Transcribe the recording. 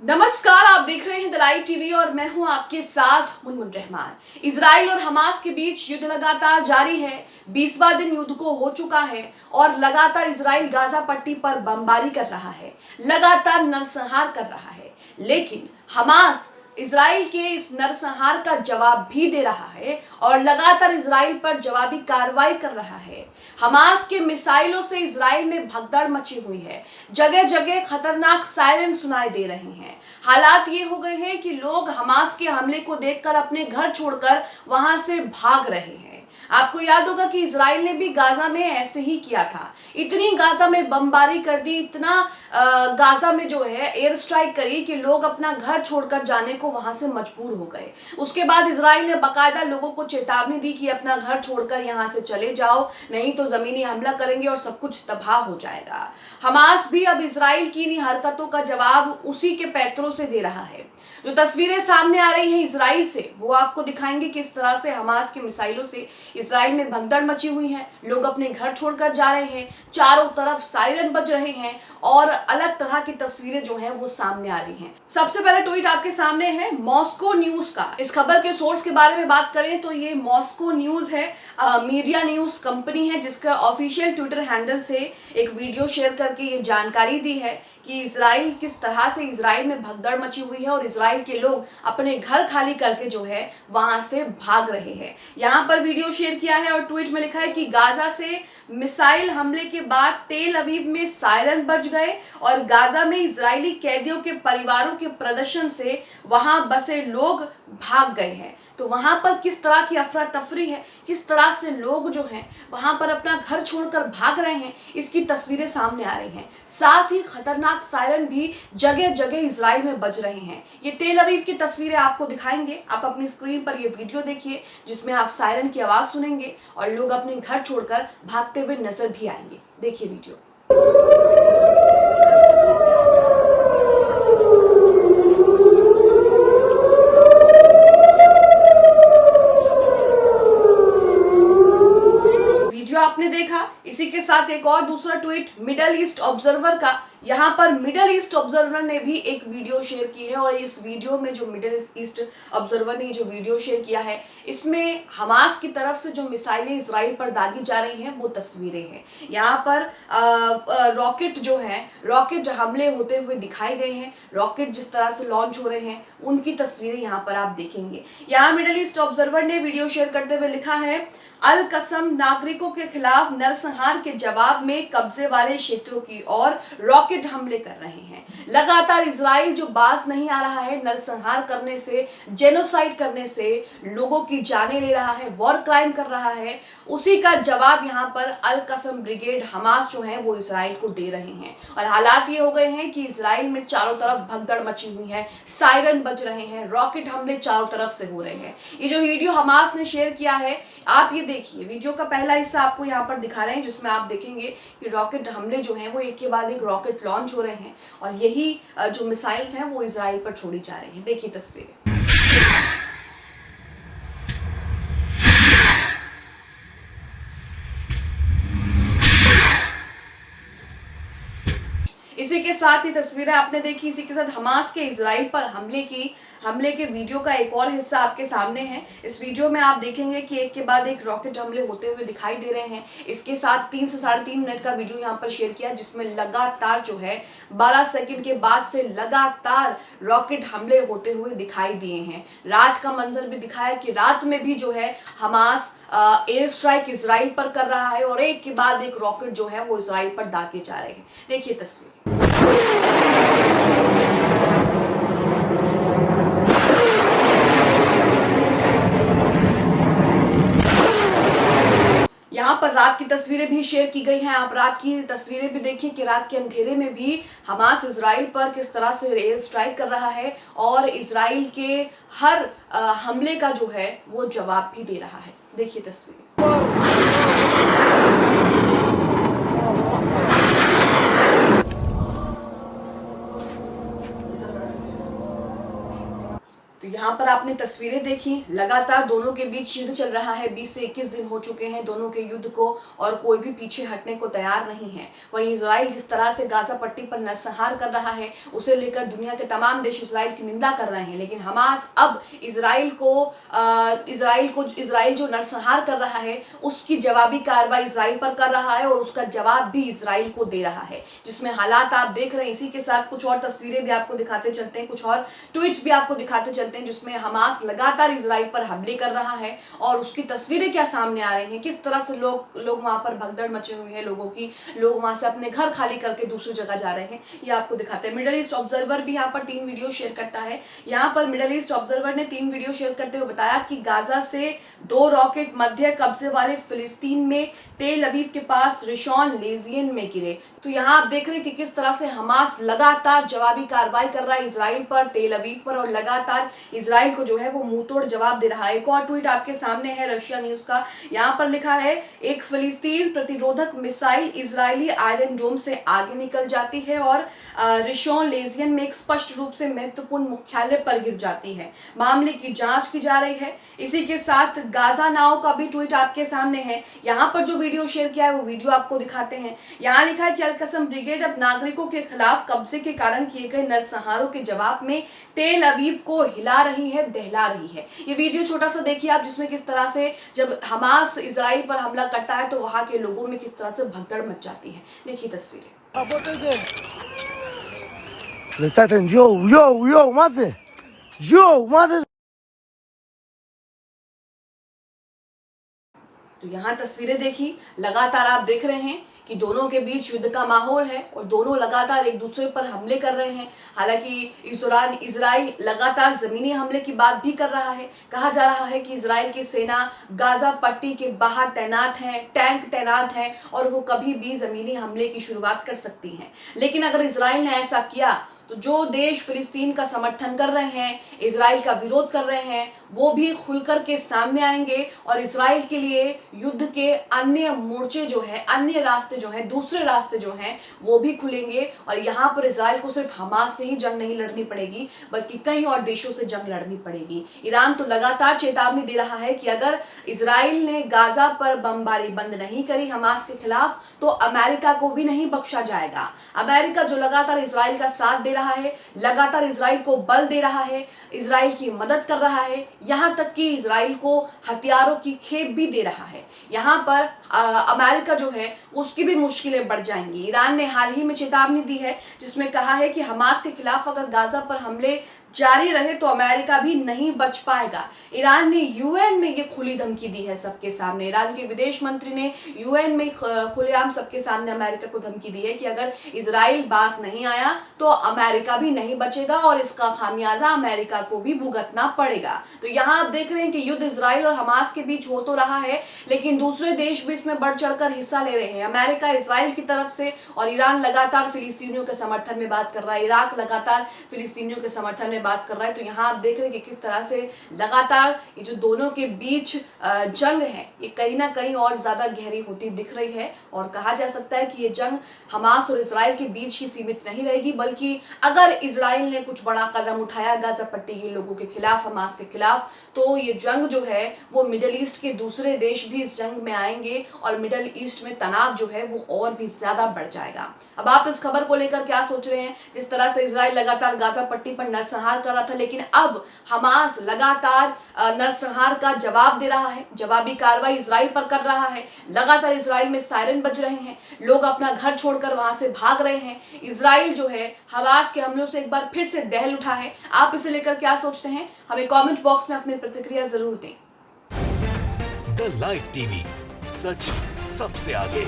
नमस्कार, आप देख रहे हैं द लाइव टीवी और मैं हूं आपके साथ मुनमुन रहमान। इजराइल और हमास के बीच युद्ध लगातार जारी है। 20वां दिन युद्ध को हो चुका है और लगातार इजराइल गाजा पट्टी पर बमबारी कर रहा है, लगातार नरसंहार कर रहा है। लेकिन हमास इजराइल के इस नरसंहार का जवाब भी दे रहा है और लगातार इजराइल पर जवाबी कार्रवाई कर रहा है। हमास के मिसाइलों से इजराइल में भगदड़ मची हुई है। जगह जगह खतरनाक सायरन सुनाई दे रहे हैं। हालात ये हो गए हैं कि लोग हमास के हमले को देखकर अपने घर छोड़कर वहां से भाग रहे हैं। आपको याद होगा कि इजराइल ने भी गाजा में ऐसे ही किया था। इतनी गाजा में बमबारी कर दी, इतना गाजा में जो है एयर स्ट्राइक करी कि लोग अपना घर छोड़कर जाने को वहां से मजबूर हो गए। उसके बाद इजराइल ने बाकायदा लोगों को चेतावनी दी कि अपना घर छोड़कर यहां से चले जाओ, नहीं तो जमीनी हमला करेंगे और सब कुछ तबाह हो जाएगा। हमास भी अब इजराइल की इन हरकतों का जवाब उसी के पैतरों से दे रहा है। जो तस्वीरें सामने आ रही हैं इजराइल से, वो आपको दिखाएंगे किस तरह से हमास के मिसाइलों से इजराइल में भगदड़ मची हुई है। लोग अपने घर छोड़कर जा रहे हैं, चारों तरफ सायरन बज रहे हैं और अलग तरह की तस्वीरें जो हैं वो सामने आ रही हैं। सबसे पहले ट्वीट आपके सामने है मॉस्को न्यूज का। इस खबर के सोर्स के बारे में बात करें तो ये मॉस्को न्यूज है, मीडिया न्यूज कंपनी है, जिसका ऑफिशियल ट्विटर हैंडल से एक वीडियो शेयर करके ये जानकारी दी है कि इजराइल किस तरह से इजराइल में भगदड़ मची हुई है और इजराइल के लोग अपने घर खाली करके जो है वहां से भाग रहे हैं। यहाँ पर वीडियो शेयर किया है और ट्वीट में लिखा है कि गाजा से मिसाइल हमले के बाद तेल अवीव में सायरन बज गए और गाजा में इजरायली कैदियों के परिवारों के प्रदर्शन से वहां बसे लोग भाग गए हैं। तो वहां पर किस तरह की अफरा तफरी है, किस तरह से लोग जो हैं वहां पर अपना घर छोड़कर भाग रहे हैं, इसकी तस्वीरें सामने आ रही हैं। साथ ही खतरनाक सायरन भी जगह जगह इजराइल में बज रहे हैं। ये तेल अवीव की तस्वीरें आपको दिखाएंगे। आप अपनी स्क्रीन पर ये वीडियो देखिए जिसमें आप सायरन की आवाज सुनेंगे और लोग अपने घर छोड़कर भागते हुए नजर भी आएंगे। देखिए वीडियो। आपने देखा, इसी के साथ एक और दूसरा ट्वीट मिडल ईस्ट ऑब्जर्वर का। यहाँ पर मिडल ईस्ट ऑब्जर्वर ने भी एक वीडियो शेयर की है और इस वीडियो में जो मिडल ईस्ट ऑब्जर्वर ने जो वीडियो शेयर किया है, इसमें हमास की तरफ से जो मिसाइलें इजराइल पर दागी जा रही हैं वो तस्वीरें हैं। यहाँ पर रॉकेट जो है, रॉकेट हमले होते हुए दिखाए गए हैं। रॉकेट जिस तरह से लॉन्च हो रहे हैं उनकी तस्वीरें यहाँ पर आप देखेंगे। यहाँ मिडल ईस्ट ऑब्जर्वर ने वीडियो शेयर करते हुए लिखा है, अल कसम नागरिकों के खिलाफ नरसंहार के जवाब में कब्जे वाले क्षेत्रों की ओर रॉकेट हमले कर रहे हैं। लगातार इजराइल जो बाज नहीं आ रहा है नरसंहार करने से, जेनोसाइड करने से, लोगों की जानें ले रहा है, वॉर क्राइम कर रहा है, उसी का जवाब यहाँ पर अल कसम ब्रिगेड हमास जो है वो इजराइल को दे रहे हैं। और हालात ये हो गए हैं कि इजराइल में चारों तरफ भगदड़ मची हुई है, सायरन बज रहे हैं, रॉकेट हमले चारों तरफ से हो रहे हैं। ये जो वीडियो हमास ने शेयर किया है, आप ये देखिए। वीडियो का पहला हिस्सा आपको यहाँ पर दिखा रहे हैं जिसमें आप देखेंगे कि रॉकेट हमले जो हैं वो एक के बाद एक रॉकेट लॉन्च हो रहे हैं और यही जो मिसाइल्स हैं वो इजराइल पर छोड़ी जा रही हैं। देखिए तस्वीरें। इसी के साथ ही तस्वीरें आपने देखी, इसी के साथ हमास के इजराइल पर हमले के वीडियो का एक और हिस्सा आपके सामने है। इस वीडियो में आप देखेंगे कि एक के बाद एक रॉकेट हमले होते हुए दिखाई दे रहे हैं। इसके साथ 3 से 3.5 मिनट का वीडियो यहाँ पर शेयर किया जिसमें लगातार जो है 12 सेकंड के बाद से लगातार रॉकेट हमले होते हुए दिखाई दिए हैं। रात का मंजर भी दिखाया कि रात में भी जो है हमास एयर स्ट्राइक इजराइल पर कर रहा है और एक के बाद एक रॉकेट जो है वो इजराइल पर दागे जा रहे हैं। देखिए तस्वीर। यहाँ पर रात की तस्वीरें भी शेयर की गई हैं। आप रात की तस्वीरें भी देखिए कि रात के अंधेरे में भी हमास इजराइल पर किस तरह से एयर स्ट्राइक कर रहा है और इजराइल के हर हमले का जो है वो जवाब भी दे रहा है। देखिए तस्वीरें। तो तो यहाँ पर आपने तस्वीरें देखी, लगातार दोनों के बीच युद्ध चल रहा है। 20 से 21 दिन हो चुके हैं दोनों के युद्ध को और कोई भी पीछे हटने को तैयार नहीं है। वहीं इजराइल जिस तरह से गाजा पट्टी पर नरसंहार कर रहा है उसे लेकर दुनिया के तमाम देश इजराइल की निंदा कर रहे हैं, लेकिन हमास अब इजराइल जो नरसंहार कर रहा है उसकी जवाबी कार्रवाई इजराइल पर कर रहा है और उसका जवाब भी इजराइल को दे रहा है, जिसमें हालात आप देख रहे हैं। इसी के साथ कुछ और तस्वीरें भी आपको दिखाते चलते हैं, कुछ और ट्वीट्स भी आपको दिखाते चलते हैं जिसमें हमास लगातार इजराइल पर हमले कर रहा है और उसकी तस्वीरें क्या सामने आ रही हैं, किस तरह से लोग वहां पर भगदड़ मचे हुए हैं लोगों की, लोग वहां से अपने घर खाली करके दूसरी जगह जा रहे हैं, ये आपको दिखाते हैं। मिडल ईस्ट ऑब्जर्वर भी यहाँ पर 3 वीडियो शेयर करता है। यहाँ पर मिडल ईस्ट ऑब्जर्वर ने 3 वीडियो शेयर करते हुए बताया कि गाजा से 2 रॉकेट मध्य कब्जे वाले फिलिस्तीन में तेल अवीव के पास रिशॉन लेजियन में गिरे। तो यहाँ आप देख रहे हैं कि किस तरह से हमास लगातार जवाबी कार्रवाई कर रहा है इजराइल पर, तेल अवीव पर, और लगातार इजराइल को जो है वो मुंह तोड़ जवाब दे रहा है। एक और ट्वीट आपके सामने है रशिया न्यूज का। यहाँ पर लिखा है, एक फिलिस्तीन प्रतिरोधक मिसाइल इजरायली आयरन डोम से आगे निकल जाती है और रिशॉन लेजियन में एक स्पष्ट रूप से महत्वपूर्ण मुख्यालय पर गिर जाती है। मामले की जांच की जा रही है। इसी के साथ गाजा नाउ का भी ट्वीट आपके सामने है। यहाँ पर जो वीडियो शेयर किया है वो वीडियो आपको दिखाते हैं। यहाँ लिखा है कि अल-कसम ब्रिगेड अब नागरिकों के खिलाफ कब्जे के कारण किए गए नरसंहारों के जवाब में तेल अवीव को हिला रही है, दहला रही है। ये वीडियो छोटा सा देखिए आप, जिसमें किस तरह से जब हमास इजराइल पर हमला करता है तो वहां के लोगों में किस तरह से भगदड़ मच जाती है। देखिए तस्वीरें। तो यहाँ तस्वीरें देखी, लगातार आप देख रहे हैं कि दोनों के बीच युद्ध का माहौल है और दोनों लगातार एक दूसरे पर हमले कर रहे हैं। हालांकि इस दौरान इजराइल लगातार जमीनी हमले की बात भी कर रहा है। कहा जा रहा है कि इजराइल की सेना गाजा पट्टी के बाहर तैनात है, टैंक तैनात है और वो कभी भी जमीनी हमले की शुरुआत कर सकती हैं। लेकिन अगर इजराइल ने ऐसा किया तो जो देश फिलिस्तीन का समर्थन कर रहे हैं, इजराइल का विरोध कर रहे हैं, वो भी खुलकर के सामने आएंगे और इजराइल के लिए युद्ध के अन्य मोर्चे जो है, अन्य रास्ते जो हैं, दूसरे रास्ते जो हैं वो भी खुलेंगे। और यहाँ पर इजराइल को सिर्फ हमास से ही जंग नहीं लड़नी पड़ेगी बल्कि कई और देशों से जंग लड़नी पड़ेगी। ईरान तो लगातार चेतावनी दे रहा है कि अगर इजराइल ने गाजा पर बमबारी बंद नहीं करी हमास के खिलाफ तो अमेरिका को भी नहीं बख्शा जाएगा। अमेरिका जो लगातार इजराइल का साथ दे रहा है, लगातार इजराइल को बल दे रहा है, इजराइल की मदद कर रहा है, यहाँ तक कि इजराइल को हथियारों की खेप भी दे रहा है। यहाँ पर अमेरिका जो है उसकी भी मुश्किलें बढ़ जाएंगी। ईरान ने हाल ही में चेतावनी दी है जिसमें कहा है कि हमास के खिलाफ अगर गाजा पर हमले जारी रहे तो अमेरिका भी नहीं बच पाएगा। ईरान ने यूएन में ये खुली धमकी दी है सबके सामने। ईरान के विदेश मंत्री ने यूएन में खुलेआम सबके सामने अमेरिका को धमकी दी है कि अगर इजराइल बास नहीं आया तो अमेरिका भी नहीं बचेगा और इसका खामियाजा अमेरिका को भी भुगतना पड़ेगा। तो यहाँ आप देख रहे हैं कि युद्ध इजराइल और हमास के बीच हो तो रहा है लेकिन दूसरे देश भी इसमें बढ़ चढ़कर हिस्सा ले रहे हैं। अमेरिका इजराइल की तरफ से और ईरान लगातार फिलिस्तीनियों के समर्थन में बात कर रहा है, इराक लगातार फिलिस्तीनियों के समर्थन में बात कर रहा है। तो यहाँ आप देख रहे हैं कि किस तरह से लगातार ये जो दोनों के बीच जंग है ये कहीं ना कहीं और ज्यादा गहरी होती दिख रही है और कहा जा सकता है कि ये जंग हमास और इजराइल के बीच ही सीमित नहीं रहेगी बल्कि अगर इजराइल ने कुछ बड़ा कदम उठाया गाजा पट्टी के लोगों के खिलाफ, हमास के खिलाफ, तो ये जंग जो है वो मिडिल ईस्ट के दूसरे देश भी इस जंग में आएंगे और मिडिल ईस्ट में तनाव जो है वो और भी ज्यादा बढ़ जाएगा। अब आप इस खबर को लेकर क्या सोच रहे हैं? जिस तरह से इजराइल लगातार गाजा पट्टी पर नरसंहार कर रहा था लेकिन अब हमास लगातार नरसंहार का जवाब दे रहा है, जवाबी कार्रवाई इजराइल पर कर रहा है। लगातार इजराइल में सायरन बज रहे हैं, लोग अपना घर छोड़कर वहां से भाग रहे हैं। इजराइल जो है हमास के हमलों से एक बार फिर से दहल उठा है। आप इसे लेकर क्या सोचते हैं? हमें कमेंट बॉक्स में अपनी प्रतिक्रिया जरूर दें। द लाइव टीवी, सच सबसे आगे।